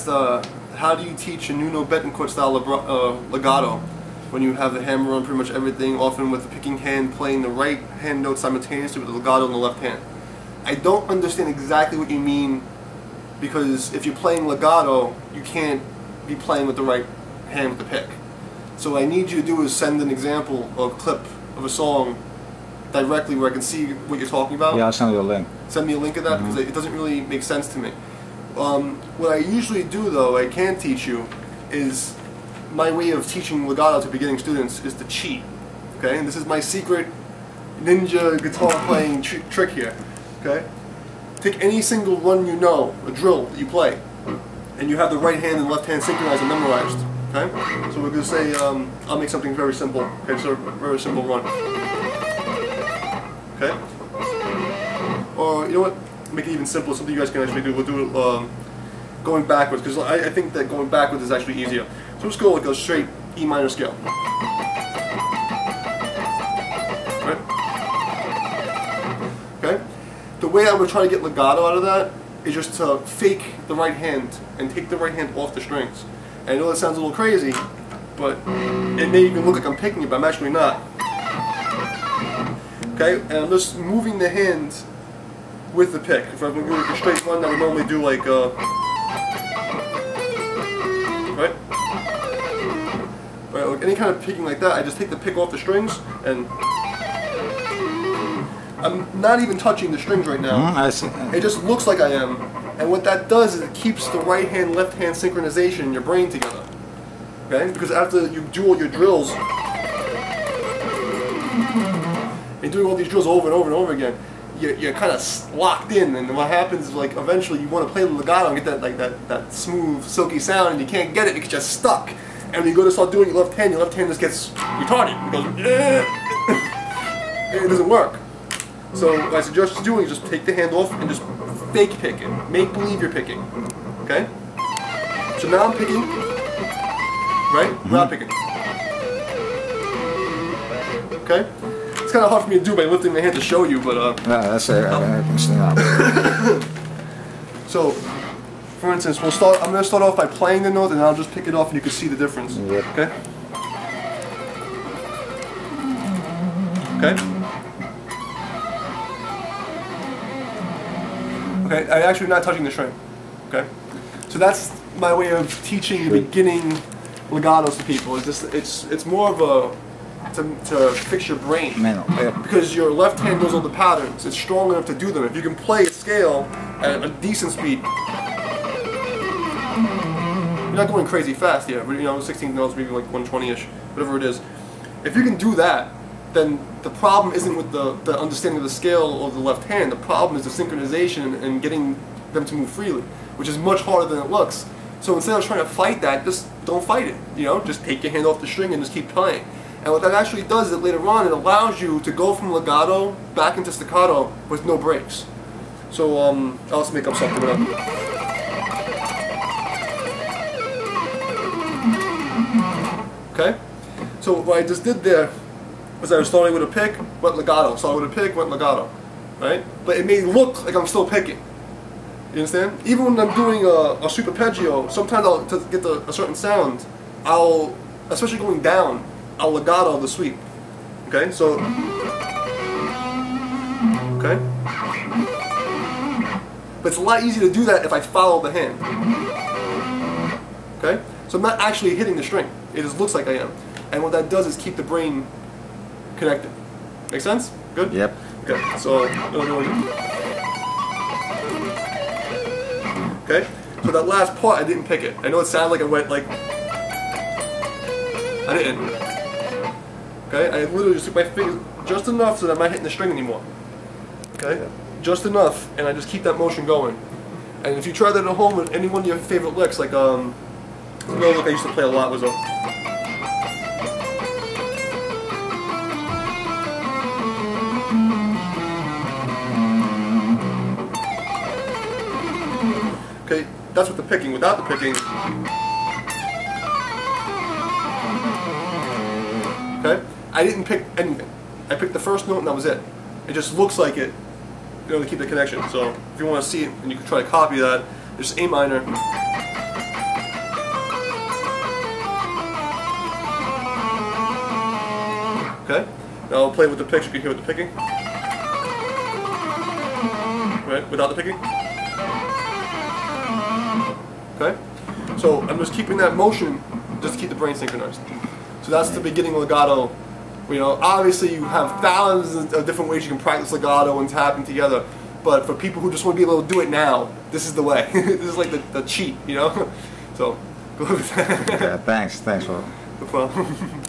asked, how do you teach a new N.Bеттенkurta style legato when you have the hammer on pretty much everything, often with the picking hand playing the right hand note simultaneously with the legato in the left hand? I don't understand exactly what you mean, because if you're playing legato, you can't be playing with the right hand with the pick. So what I need you to do is send an example or a clip of a song directly where I can see what you're talking about. Yeah, I'll send you a link. Send me a link of that, because it doesn't really make sense to me. What I usually do, though, I can teach you, is my way of teaching legato to beginning students is to cheat. Okay, and this is my secret ninja guitar playing trick here. Okay, take any single run you know, a drill that you play, and you have the right hand and left hand synchronized and memorized. Okay, so we're going to say, I'll make something very simple. Okay, so a very simple run. Okay, or you know what? Make it even simpler. Something you guys can actually do. We'll do it going backwards, because I think that going backwards is actually easier. So let's go like a straight E minor scale. Right? Okay. The way I would try to get legato out of that is just to fake the right hand and take the right hand off the strings. And I know that sounds a little crazy, but it may even look like I'm picking it, but I'm actually not. Okay, and I'm just moving the hand with the pick. If I'm going to do like a straight run, I would normally do like right? Right, like any kind of picking like that, I just take the pick off the strings, and I'm not even touching the strings right now. I see. It just looks like I am, and what that does is it keeps the right hand, left hand synchronization in your brain together. Okay? Because after you do all your drills, you're doing all these drills over and over and over again, you're kind of locked in, and what happens is, like, eventually you want to play the legato and get that smooth, silky sound, and you can't get it because you're stuck. And when you go to start doing your left hand just gets retarded. It goes, it doesn't work. So what I suggest doing is just take the hand off and just fake pick it. Make believe you're picking. Okay? So now I'm picking, right? Not picking. Okay? It's kind of hard for me to do by lifting my hand to show you, but yeah, that's it. I can see that. So, for instance, I'm going to start off by playing the note, and I'll just pick it off, and you can see the difference. Yep. Okay. Okay. Okay. I'm actually not touching the string. Okay. So that's my way of teaching beginning legatos to people. It's more of a to fix your brain, because your left hand knows all the patterns. It's strong enough to do them. If you can play a scale at a decent speed, you're not going crazy fast yet, but you know, 16 notes, maybe like 120-ish, whatever it is. If you can do that, then the problem isn't with the understanding of the scale of the left hand. The problem is the synchronization and getting them to move freely, which is much harder than it looks. So instead of trying to fight that, just don't fight it. You know, just take your hand off the string and just keep playing. And what that actually does is that later on, it allows you to go from legato back into staccato with no breaks. So I'll just make up something. Okay? So what I just did there was I was starting with a pick, went legato. Started with a pick, went legato. Right? But it may look like I'm still picking. You understand? Even when I'm doing a super arpeggio, sometimes to get a certain sound, especially going down, I'll legato the sweep. Okay? So, okay? But it's a lot easier to do that if I follow the hand. Okay? So I'm not actually hitting the string. It just looks like I am. And what that does is keep the brain connected. Make sense? Good? Yep. Okay, so, okay? So that last part, I didn't pick it. I know it sounded like I went like, I didn't. Okay, I literally just took my fingers just enough so that I'm not hitting the string anymore. Okay, just enough, and I just keep that motion going. And if you try that at home with any one of your favorite licks, like another lick I used to play a lot was okay, that's with the picking. Without the picking, okay, I didn't pick anything. I picked the first note and that was it. It just looks like it, you know, to keep the connection. So if you want to see it and you can try to copy that, there's A minor, Okay? Now I'll play with the picks. You can hear with the picking. Right? Without the picking. Okay? So I'm just keeping that motion just to keep the brain synchronized. So that's the beginning legato. You know, obviously you have thousands of different ways you can practice legato and tapping together. But for people who just want to be able to do it now, this is the way. This is like the cheat, you know? So, go with that. Yeah, thanks for no problem.